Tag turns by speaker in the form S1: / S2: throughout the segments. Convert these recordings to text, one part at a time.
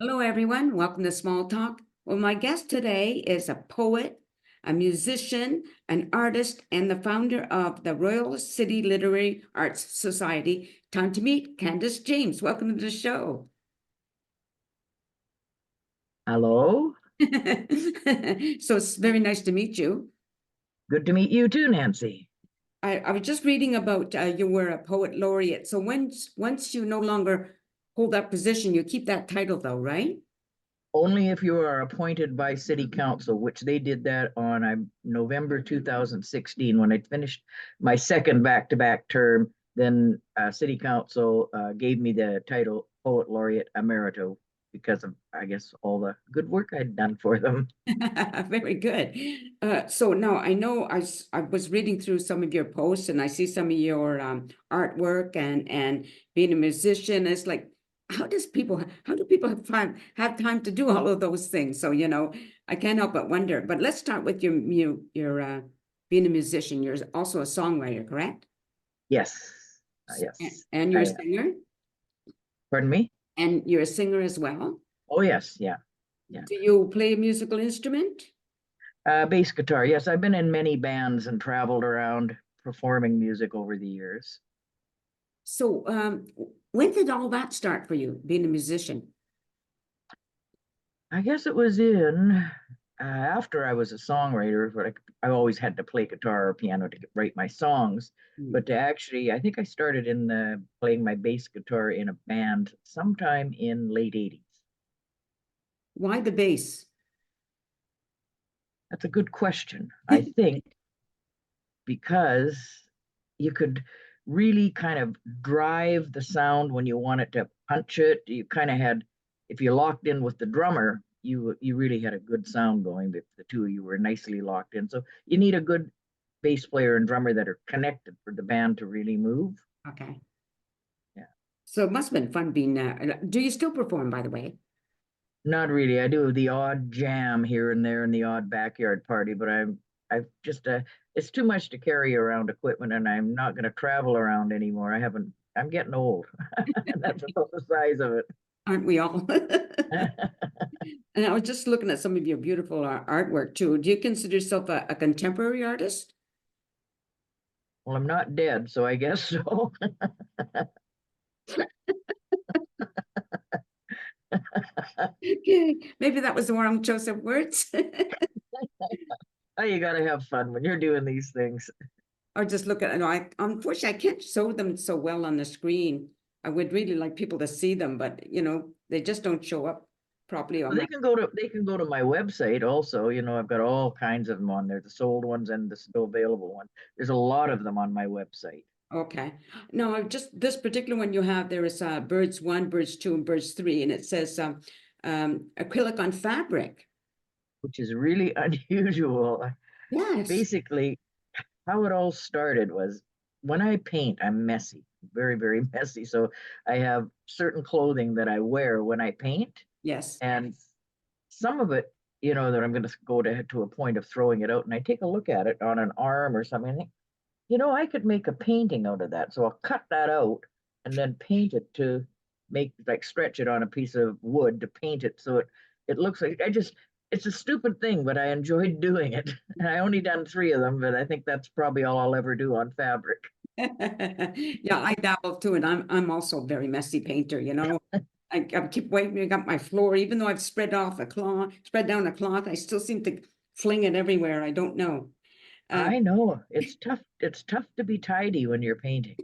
S1: Hello, everyone. Welcome to Small Talk. Well, my guest today is a poet, a musician, an artist, and the founder of the Royal City Literary Arts Society. Time to meet Candice James. Welcome to the show.
S2: Hello.
S1: So it's very nice to meet you.
S2: Good to meet you too, Nancy.
S1: I was just reading about you were a poet laureate. So once you no longer hold that position, you keep that title though, right?
S2: Only if you are appointed by City Council, which they did that on November 2016 when I finished my second back-to-back term. Then City Council gave me the title Poet Laureate Emerito because of, I guess, all the good work I'd done for them.
S1: Very good. So now I know I was reading through some of your posts and I see some of your artwork and being a musician. It's like, how do people have time to do all of those things? So, I can't help but wonder. But let's start with your being a musician. You're also a songwriter, correct?
S2: Yes, yes.
S1: And you're a singer?
S2: Pardon me?
S1: And you're a singer as well?
S2: Oh, yes, yeah, yeah.
S1: Do you play a musical instrument?
S2: Bass guitar. Yes, I've been in many bands and traveled around performing music over the years.
S1: So, when did all that start for you, being a musician?
S2: I guess it was in after I was a songwriter, but I always had to play guitar or piano to write my songs. But to actually, I think I started in playing my bass guitar in a band sometime in late 80s.
S1: Why the bass?
S2: That's a good question. I think because you could really kind of drive the sound when you wanted to punch it. You kind of had, if you locked in with the drummer, you really had a good sound going. If the two of you were nicely locked in, so you need a good bass player and drummer that are connected for the band to really move.
S1: Okay.
S2: Yeah.
S1: So it must have been fun being, do you still perform, by the way?
S2: Not really. I do the odd jam here and there in the odd backyard party, but I've just it's too much to carry around equipment, and I'm not going to travel around anymore. I'm getting old. That's about the size of it.
S1: Aren't we all? And I was just looking at some of your beautiful artwork too. Do you consider yourself a contemporary artist?
S2: Well, I'm not dead, so I guess so.
S1: Okay, maybe that was the wrong choice of words.
S2: Oh, you gotta have fun when you're doing these things.
S1: Or just look at, no, unfortunately, I can't show them so well on the screen. I would really like people to see them, but they just don't show up properly on
S2: Well,
S1: my.
S2: they can go to my website also. I've got all kinds of them on there, the sold ones and the still available ones. There's a lot of them on my website.
S1: Okay. No, just this particular one you have, there is birds one, birds two, and birds three, and it says acrylic on fabric.
S2: Which is really unusual.
S1: Yes.
S2: Basically, how it all started was when I paint, I'm messy, very, very messy. So I have certain clothing that I wear when I paint,
S1: Yes.
S2: and some of it, that I'm going to go to a point of throwing it out, and I take a look at it on an arm or something. And I think, I could make a painting out of that. So I'll cut that out and then paint it to make like stretch it on a piece of wood to paint it so it looks like it's a stupid thing, but I enjoyed doing it. And I only done 3 of them, but I think that's probably all I'll ever do on fabric.
S1: Yeah, I dabble too, and I'm also a very messy painter. I keep wiping up my floor, even though I've spread down a cloth, I still seem to fling it everywhere. I don't know. Uh,
S2: I know it's tough. It's tough to be tidy when you're painting.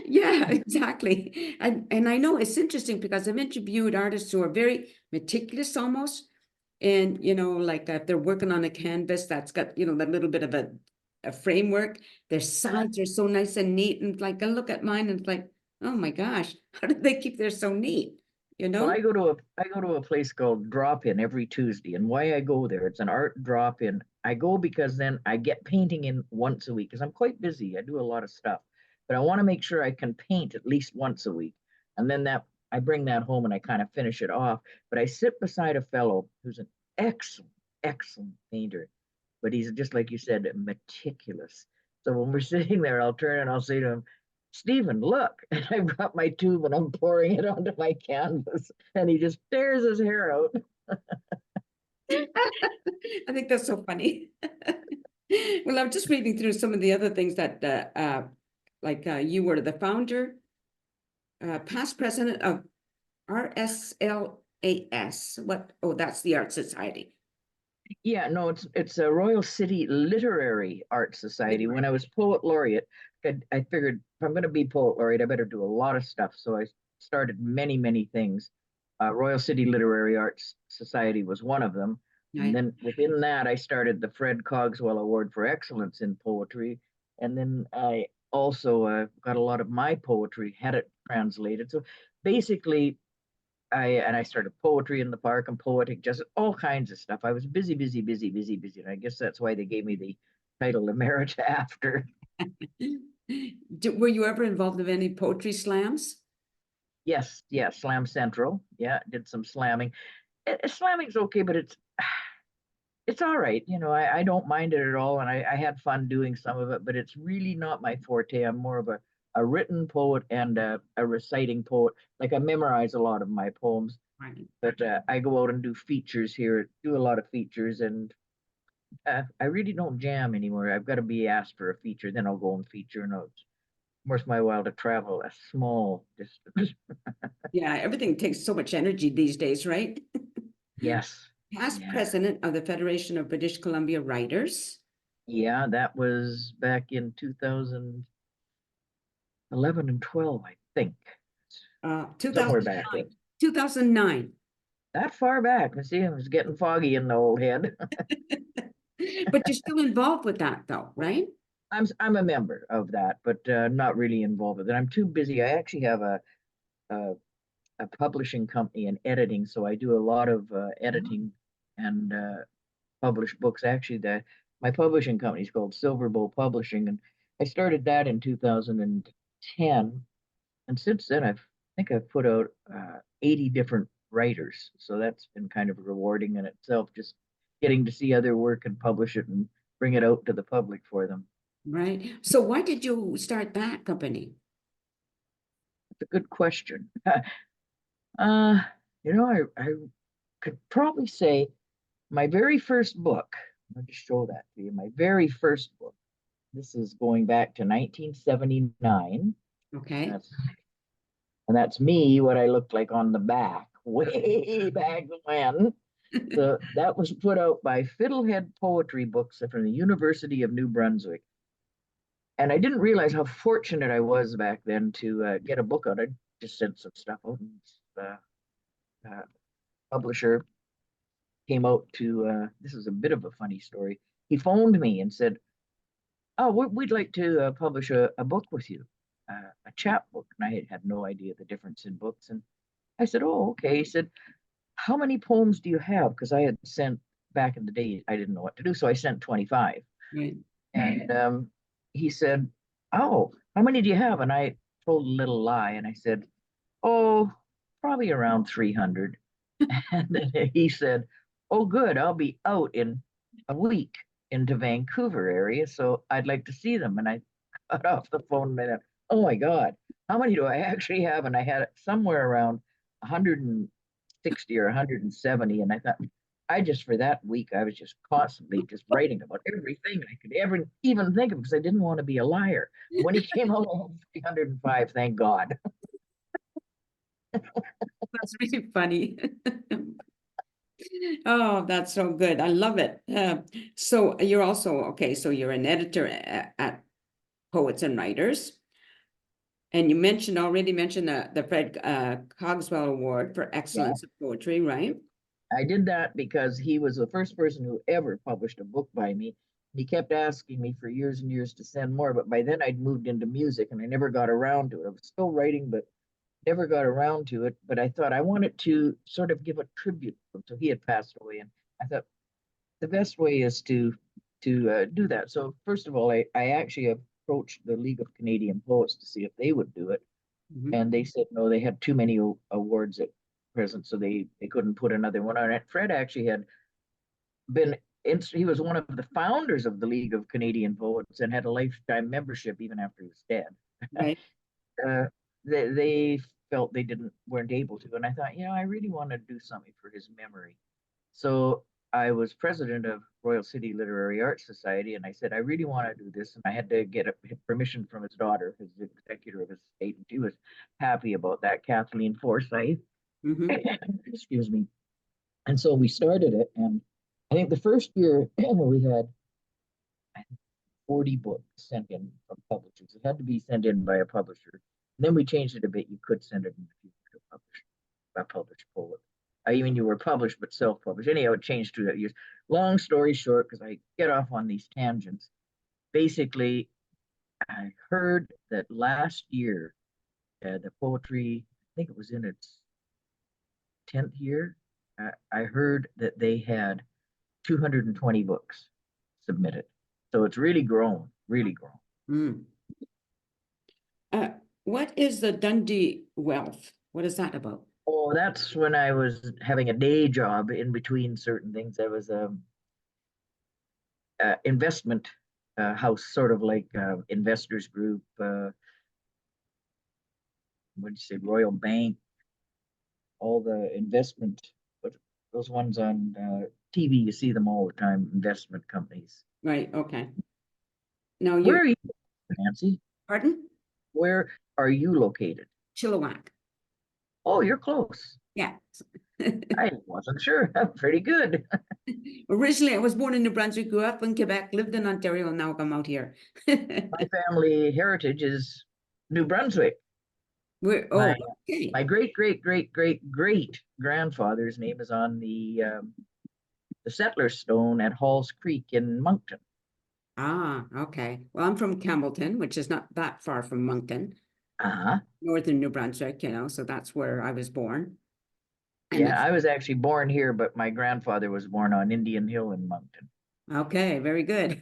S1: Yeah, exactly. And I know it's interesting because I've interviewed artists who are very meticulous almost. And like if they're working on a canvas that's got, that little bit of a framework, their sides are so nice and neat. And like I look at mine and it's like, oh my gosh, how did they keep theirs so neat? You
S2: Well,
S1: know?
S2: I go to a place called Drop In every Tuesday, and why I go there, it's an art drop in. I go because then I get painting in once a week because I'm quite busy. I do a lot of stuff, but I want to make sure I can paint at least once a week, and then that I bring that home and I kind of finish it off. But I sit beside a fellow who's an excellent, excellent painter, but he's just like you said, meticulous. So when we're sitting there, I'll turn and I'll say to him, Stephen, look. And I've got my tube and I'm pouring it onto my canvas. And he just tears his hair out.
S1: I think that's so funny. Well, I'm just reading through some of the other things that, you were the founder, past president of RSLAS. What? Oh, that's the Art Society.
S2: Yeah, no, it's a Royal City Literary Art Society. When I was poet laureate, I figured if I'm going to be poet laureate, I better do a lot of stuff. So I started many, many things. Royal City Literary Arts Society was one of them. And
S1: Right.
S2: then within that, I started the Fred Cogswell Award for Excellence in Poetry. And then I also got a lot of my poetry, had it translated. So basically, I started poetry in the park and poetic, just all kinds of stuff. I was busy, busy, busy, busy, busy. And I guess that's why they gave me the title Emerita after.
S1: Were you ever involved in any poetry slams?
S2: Yes, yes, Slam Central. Yeah, did some slamming. Slamming's okay, but it's all right. I don't mind it at all, and I had fun doing some of it, but it's really not my forte. I'm more of a written poet and a reciting poet. Like I memorize a lot of my poems,
S1: Right.
S2: but I go out and do features here, do a lot of features, and I really don't jam anymore. I've got to be asked for a feature, then I'll go and feature, and it's worth my while to travel a small distance.
S1: Yeah, everything takes so much energy these days, right?
S2: Yes.
S1: Past
S2: Yeah.
S1: president of the Federation of British Columbia Writers.
S2: Yeah, that was back in 2011 and 12, I think. Somewhere back
S1: 2009.
S2: then.
S1: 2009.
S2: That far back. I see, it was getting foggy in the old head.
S1: But you're still involved with that though, right?
S2: I'm a member of that, but not really involved with it. I'm too busy. I actually have a, a publishing company and editing, so I do a lot of editing and publish books. Actually, my publishing company is called Silver Bow Publishing, and I started that in 2010. And since then, think I've put out 80 different writers. So that's been kind of rewarding in itself, just getting to see other work and publish it and bring it out to the public for them.
S1: Right. So why did you start that company?
S2: It's a good question. uh, I could probably say my very first book. I'll just show that to you. My very first book. This is going back to 1979.
S1: Okay.
S2: That's and that's me, what I looked like on the back, way back when. So that was put out by Fiddlehead Poetry Books from the University of New Brunswick. And I didn't realize how fortunate I was back then to get a book out. I just sent some stuff out, and the uh, publisher came out to. This is a bit of a funny story. He phoned me and said, "Oh, we'd like to publish a book with you, a chap book." And I had no idea the difference in books. And I said, "Oh, okay." He said, "How many poems do you have?" Because I had sent back in the day, I didn't know what to do, so I sent 25.
S1: Right.
S2: And he said, "Oh, how many do you have?" And I told a little lie, and I said, "Oh, probably around 300." And then he said, "Oh, good. I'll be out in a week into Vancouver area, so I'd like to see them." And I got off the phone and I thought, "Oh my God, how many do I actually have?" And I had it somewhere around 160 or 170. And I thought, for that week, I was just constantly just writing about everything I could ever even think of because I didn't want to be a liar. When he came out, I had 305, thank God.
S1: That's really funny. Oh, that's so good. I love it. So you're also, okay, so you're an editor at Poets and Writers. And you already mentioned the Fred Cogswell Award for
S2: Yeah,
S1: Excellence of Poetry, right?
S2: I did that because he was the first person who ever published a book by me. He kept asking me for years and years to send more, but by then I'd moved into music and I never got around to it. I was still writing, but never got around to it. But I thought I wanted to sort of give a tribute to him. So he had passed away, and I thought the best way is to do that. So first of all, I actually approached the League of Canadian Poets to see if they would do it,
S1: Mhm.
S2: and they said no, they had too many awards at present, so they couldn't put another one on it. Fred actually had been he was one of the founders of the League of Canadian Poets and had a lifetime membership even after he was dead.
S1: Right.
S2: uh, they felt they weren't able to, and I thought, I really want to do something for his memory. So I was president of Royal City Literary Arts Society, and I said I really want to do this, and I had to get permission from his daughter, his executor of his estate, and she was happy about that, Kathleen Forsyth.
S1: Mm-hmm.
S2: Excuse me. And so we started it, and I think the first year we had 40 books sent in from publishers. It had to be sent in by a publisher. And then we changed it a bit. You could send it in the future to a published poet. I even you were published but self-published. Anyhow, it changed through that years. Long story short, because I get off on these tangents. Basically, I heard that last year, the poetry, I think it was in its 10th year, I heard that they had 220 books submitted. So it's really grown, really grown.
S1: Mm. What is the Dundee Wealth? What is that about?
S2: Oh, that's when I was having a day job in between certain things. I was investment house, sort of like investors group. What do you say, Royal Bank, all the investment, but those ones on TV, you see them all the time, investment companies.
S1: Right, okay. Now
S2: Where
S1: you,
S2: are you, Nancy?
S1: pardon?
S2: Where are you located?
S1: Chilliwack.
S2: Oh, you're close.
S1: Yeah.
S2: I wasn't sure. Pretty good.
S1: Originally, I was born in New Brunswick, grew up in Quebec, lived in Ontario, and now I'm out here.
S2: My family heritage is New Brunswick.
S1: Oh,
S2: My
S1: okay.
S2: my great grandfather's name is on the settler stone at Halls Creek in Moncton.
S1: Ah, okay. Well, I'm from Campbellton, which is not that far from Moncton,
S2: Uh-huh.
S1: northern New Brunswick, so that's where I was born. And
S2: Yeah,
S1: it's
S2: I was actually born here, but my grandfather was born on Indian Hill in Moncton.
S1: okay, very good.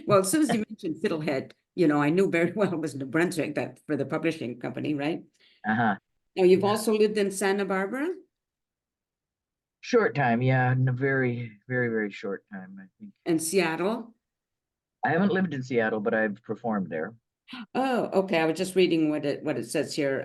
S1: Well, as soon as you mentioned Fiddlehead, I knew very well it was New Brunswick, that for the publishing company, right?
S2: Uh-huh.
S1: Now, you've
S2: Yeah.
S1: also lived in Santa Barbara
S2: Short time, yeah, in a very short time, I think.
S1: and Seattle.
S2: I haven't lived in Seattle, but I've performed there.
S1: Oh, okay. I was just reading what it says here.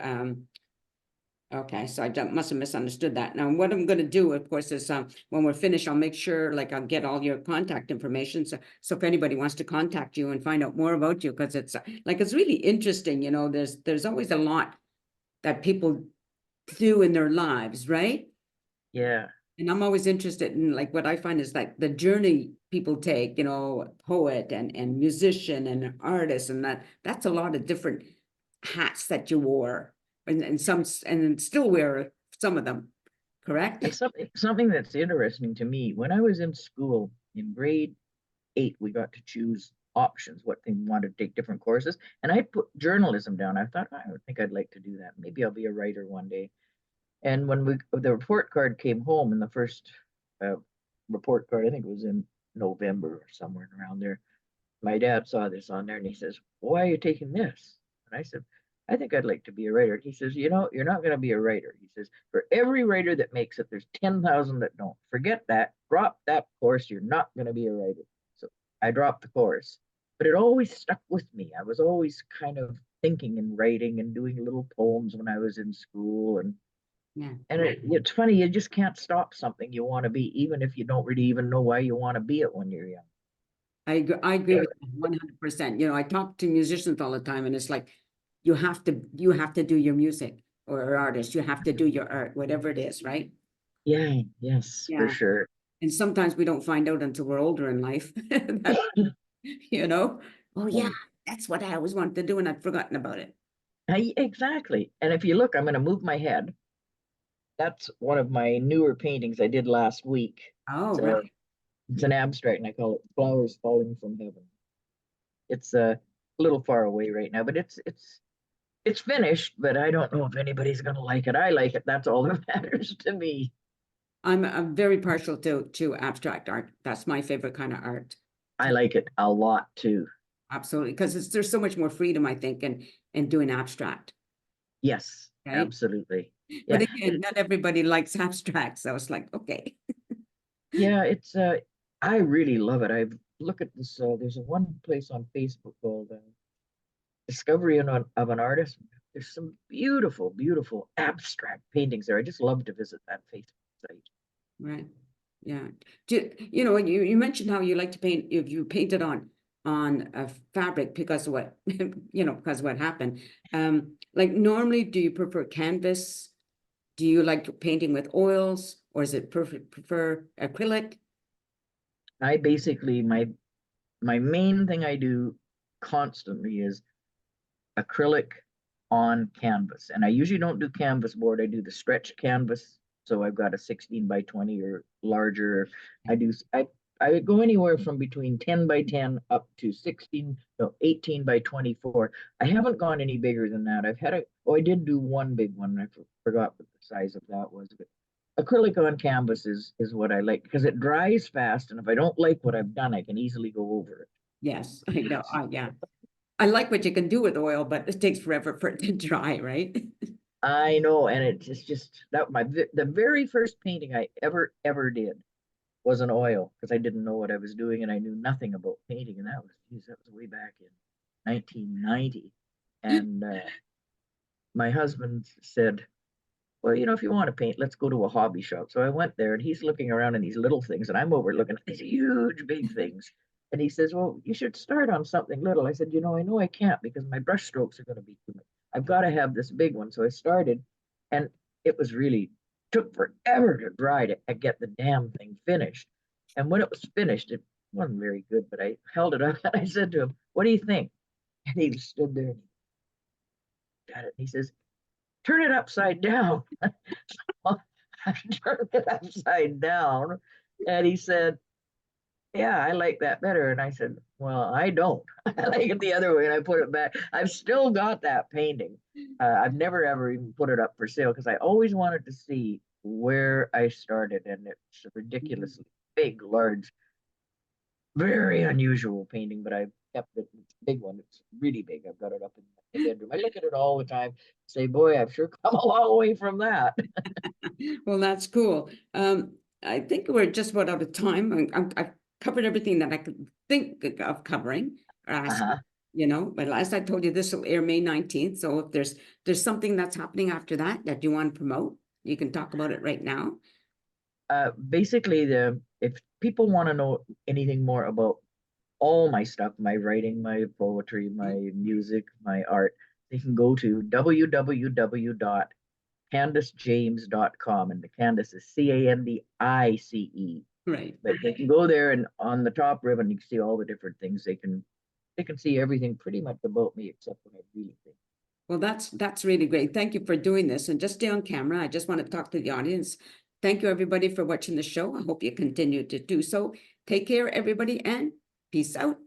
S1: Okay, so I must have misunderstood that. Now, what I'm going to do, of course, is when we're finished, I'll make sure, like, I'll get all your contact information. So if anybody wants to contact you and find out more about you, because it's like it's really interesting. There's always a lot that people do in their lives, right?
S2: Yeah.
S1: And I'm always interested in, like, what I find is like the journey people take. Poet and musician and artist, and that's a lot of different hats that you wore, and some and still wear some of them,
S2: And
S1: correct?
S2: something that's interesting to me, when I was in school in grade 8, we got to choose options, what they wanted to take different courses. And I put journalism down. I thought, I would think I'd like to do that. Maybe I'll be a writer one day. And when the report card came home, and the first uh, report card, I think it was in November or somewhere around there, my dad saw this on there and he says, "Why are you taking this?" And I said, "I think I'd like to be a writer." He says, "You're not going to be a writer." He says, "For every writer that makes it, there's 10,000 that don't. Forget that. Drop that course. You're not going to be a writer." So I dropped the course, but it always stuck with me. I was always kind of thinking and writing and doing little poems when I was in school.
S1: Yeah,
S2: It's funny, you just can't stop something you want to be, even if you don't really even know why you want to be it when you're young.
S1: I agree with that 100%. I talk to musicians all the time, and it's like you have to do your music, or artist, you have to do your art, whatever it is, right?
S2: Yeah, yes, for
S1: Yeah.
S2: sure.
S1: And sometimes we don't find out until we're older in life that, you know, oh yeah, that's what I always wanted to do, and I'd forgotten about it.
S2: Exactly. And if you look, I'm going to move my head. That's one of my newer paintings I did last week.
S1: Oh,
S2: It's
S1: right.
S2: a, it's an abstract, and I call it "Flowers Falling from Heaven." It's a little far away right now, but it's finished. But I don't know if anybody's going to like it. I like it. That's all that matters to me.
S1: I'm very partial to abstract art. That's my favorite kind of art.
S2: I like it a lot too.
S1: Absolutely, because there's so much more freedom, I think, in doing abstract,
S2: Yes,
S1: right?
S2: absolutely.
S1: But
S2: Yeah,
S1: again, not everybody likes abstract, so it's like, okay.
S2: yeah. I really love it. I've look at this. There's a one place on Facebook called Discovery of an Artist. there's some beautiful, beautiful abstract paintings there. I just love to visit that Facebook site.
S1: Right. Yeah. You know, you mentioned how you like to paint, if you painted on a fabric because of what, you know, because of what happened. Like normally, do you prefer canvas? Do you like painting with oils, or is it prefer acrylic?
S2: I basically, my main thing I do constantly is acrylic on canvas. And I usually don't do canvas board. I do the stretch canvas. So I've got a 16 by 20 or larger. I would go anywhere from between 10 by 10 up to 16, no, 18 by 24. I haven't gone any bigger than that. I did do one big one. I forgot what the size of that was, but acrylic on canvas is what I like because it dries fast. And if I don't like what I've done, I can easily go over it.
S1: Yes, I know. Yeah. I like what you can do with oil, but it takes forever for it to dry, right?
S2: I know, and it's just that the very first painting I ever did was an oil because I didn't know what I was doing and I knew nothing about painting, and that was way back in 1990, and my husband said, "Well, if you want to paint, let's go to a hobby shop." So I went there, and he's looking around in these little things, and I'm over looking at these huge, big things. And he says, "Well, you should start on something little." I said, I know I can't because my brush strokes are going to be too much. I've got to have this big one." So I started, and it was really took forever to dry to get the damn thing finished. And when it was finished, it wasn't very good, but I held it up and I said to him, "What do you think?" And he stood there and he got it. And he says, "Turn it upside down." I turned it upside down. And he said, "Yeah, I like that better." And I said, "Well, I don't. I like it the other way." And I put it back. I've still got that painting. I've never ever even put it up for sale because I always wanted to see where I started. And it's a ridiculously big, large, very unusual painting, but I kept it. It's a big one. It's really big. I've got it up in my bedroom. I look at it all the time, say, "Boy, I've sure come a long way from that."
S1: Well, that's cool. I think we're just about out of time. I've covered everything that I could think of covering or asking,
S2: Uh-huh.
S1: but as I told you, this will air May 19th. So if there's something that's happening after that you want to promote, you can talk about it right now.
S2: Basically, if people want to know anything more about all my stuff, my writing, my poetry, my music, my art, they can go to www.candicejames.com, and the Candice is Candice.
S1: Right.
S2: But they can go there, and on the top ribbon you can see all the different things. They can see everything pretty much about me except what I really think.
S1: Well, that's really great. Thank you for doing this. And just stay on camera. I just want to talk to the audience. Thank you, everybody, for watching the show. I hope you continue to do so. Take care, everybody, and peace out.